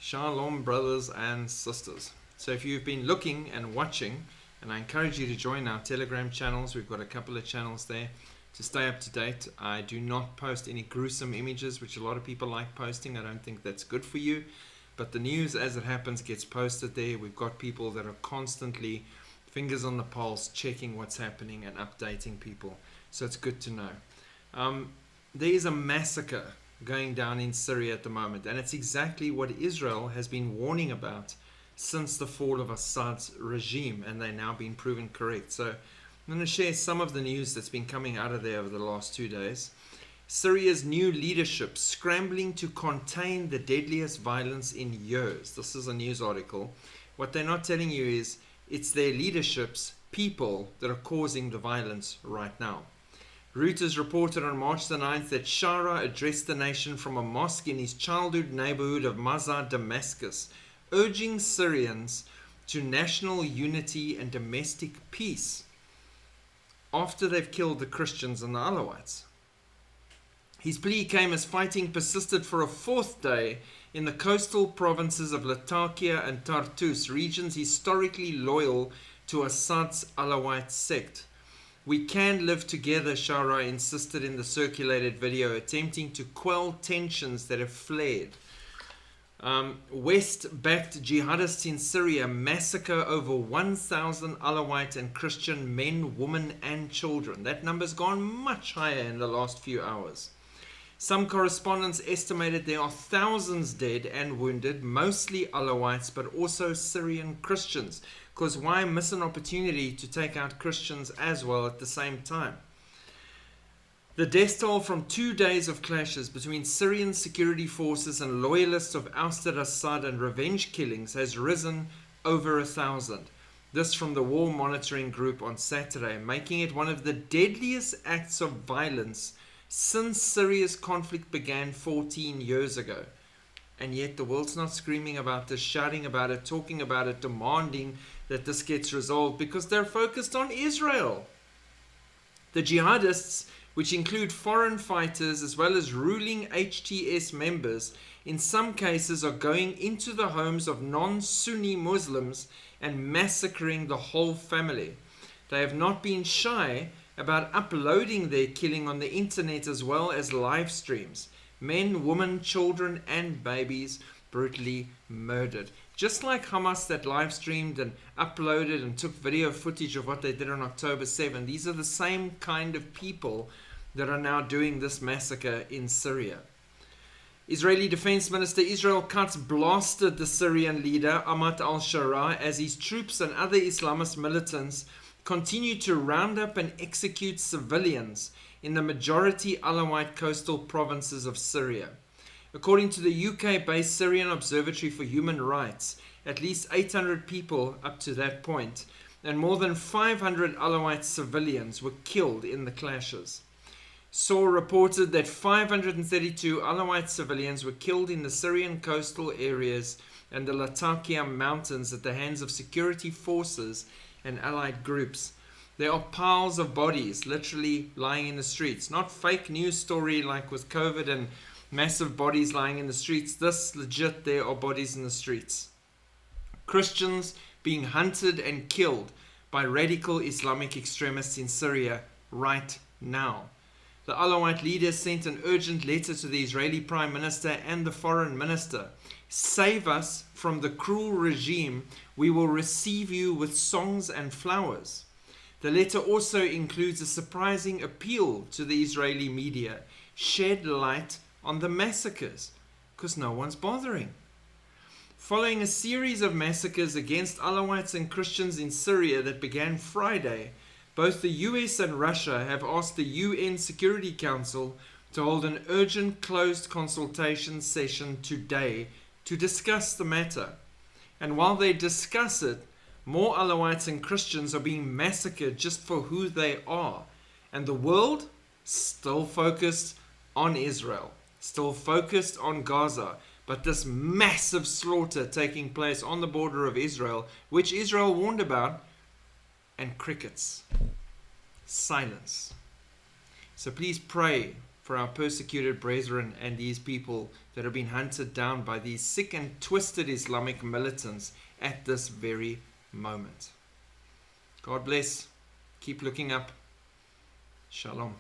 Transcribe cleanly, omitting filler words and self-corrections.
Shalom, brothers and sisters. So if you've been looking and watching, and I encourage you to join our Telegram channels, we've got a couple of channels there to stay up to date. I do not post any gruesome images, which a lot of people like posting. I don't think that's good for you. But the news, as it happens, gets posted there. We've got people that are constantly fingers on the pulse, checking what's happening and updating people. So it's good to know. There is a massacre going down in Syria at the moment, and it's exactly what Israel has been warning about since the fall of Assad's regime, and they're now being proven correct. So I'm going to share some of the news that's been coming out of there over the last 2 days. Syria's new leadership scrambling to contain the deadliest violence in years. This is a news article. What they're not telling you is it's their leadership's people that are causing the violence right now. Reuters reported on March the 9th that al-Shara addressed the nation from a mosque in his childhood neighborhood of Massacre, Damascus, urging Syrians to national unity and domestic peace after they've killed the Christians and the Alawites. His plea came as fighting persisted for a fourth day in the coastal provinces of Latakia and Tartus, regions historically loyal to Assad's Alawite sect. "We can live together," Shara insisted in the circulated video, attempting to quell tensions that have flared. West-backed jihadists in Syria massacre over 1,000 Alawite and Christian men, women and children. That number's gone much higher in the last few hours. Some correspondents estimated there are thousands dead and wounded, mostly Alawites, but also Syrian Christians. Because why miss an opportunity to take out Christians as well at the same time? The death toll from 2 days of clashes between Syrian security forces and loyalists of ousted Assad and revenge killings has risen over 1,000. This from the War Monitoring Group on Saturday, making it one of the deadliest acts of violence since Syria's conflict began 14 years ago. And yet the world's not screaming about this, shouting about it, talking about it, demanding that this gets resolved, because they're focused on Israel. The jihadists, which include foreign fighters as well as ruling HTS members, in some cases are going into the homes of non-Sunni Muslims and massacring the whole family. They have not been shy about uploading their killing on the internet as well as live streams. Men, women, children and babies brutally murdered. Just like Hamas that live streamed and uploaded and took video footage of what they did on October 7, these are the same kind of people that are now doing this massacre in Syria. Israeli Defense Minister Israel Katz blasted the Syrian leader Ahmad al-Shara as his troops and other Islamist militants continue to round up and execute civilians in the majority Alawite coastal provinces of Syria. According to the UK-based Syrian Observatory for Human Rights, at least 800 people up to that point, and more than 500 Alawite civilians were killed in the clashes. SOR reported that 532 Alawite civilians were killed in the Syrian coastal areas and the Latakia mountains at the hands of security forces and allied groups. There are piles of bodies literally lying in the streets. Not fake news story like with COVID and massive bodies lying in the streets. This legit, there are bodies in the streets. Christians being hunted and killed by radical Islamic extremists in Syria right now. The Alawite leader sent an urgent letter to the Israeli Prime Minister and the Foreign Minister. "Save us from the cruel regime. We will receive you with songs and flowers." The letter also includes a surprising appeal to the Israeli media. Shed light on the massacres, because no one's bothering. Following a series of massacres against Alawites and Christians in Syria that began Friday, both the US and Russia have asked the UN Security Council to hold an urgent closed consultation session today to discuss the matter. And while they discuss it, more Alawites and Christians are being massacred just for who they are. And the world still focused on Israel, still focused on Gaza. But this massive slaughter taking place on the border of Israel, which Israel warned about, and crickets. Silence. So please pray for our persecuted brethren and these people that have been hunted down by these sick and twisted Islamic militants at this very moment. God bless. Keep looking up. Shalom.